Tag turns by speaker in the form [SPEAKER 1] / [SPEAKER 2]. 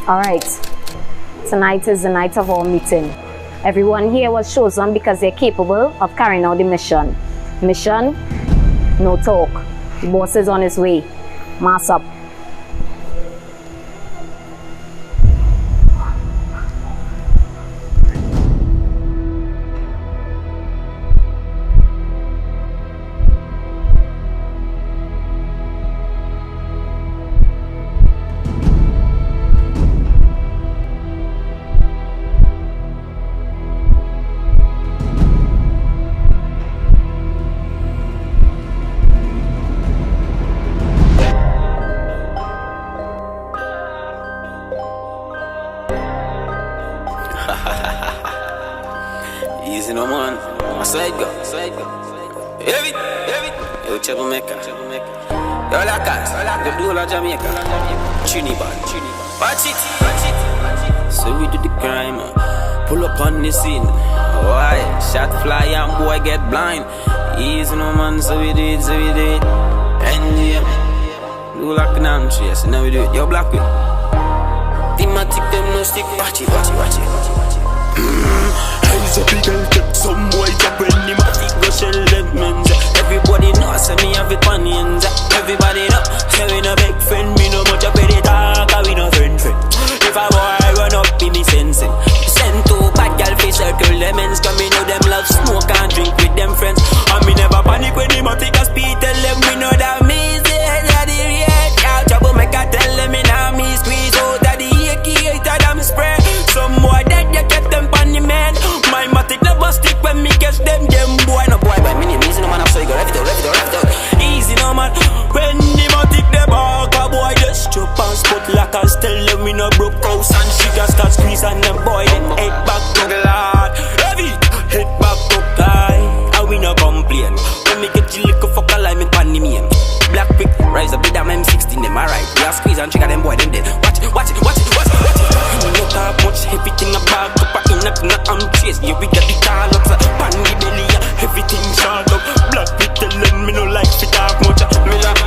[SPEAKER 1] Alright, tonight is the night of our meeting. Everyone here was chosen because they're capable of carrying out the mission. Mission, no talk. The boss is on his way. Mass up.
[SPEAKER 2] Easy no man, I side go. Heavy, yo troublemaker. Yo Lakas, the dual of Jamaica. Trinidad, watch it. So we do the crime, pull up on the scene. Why? Shot fly and boy get blind. Easy no man, so we do it. And do like an arm chase, now we do it. Yo black wheel. Thematic them no stick, watch it.
[SPEAKER 3] Hands up, big and kept some boy up when the matic go shell them men's. Everybody know, say me have it on ends. Everybody know, say we no big friend. Me no much up with it talk, we no friend. If a boy run up, be me sensing. Send two bad gal fi circle them ends. Cause me know them love smoke and drink with them friends. And me never panic when the matic a speed. Tell them we know that me is the head of the red. Y'all trouble make I tell them me now me squeeze out of the AK, out of them spray. Some boy dead, you get them pan the man. My matic never stick when me catch them boy. No boy, by me name easy no man, so you go rev it out. Easy no man, when the matic the bark, a boy just chop and spot like and tell them we no broke house and she can start squeeze and them boy then head back to the lord. Heavy, head back to guy, and we no complain. When me get you little fucker like me pan the man. Black pick, rise up with them M16 them alright. We are squeeze and trigger them boy them dead. Watch it. We no talk much, everything a bag up. I'm chase, yeah we got the tall up. Pan the belly, everything short up. Black pick tell them me no like to talk much. Me like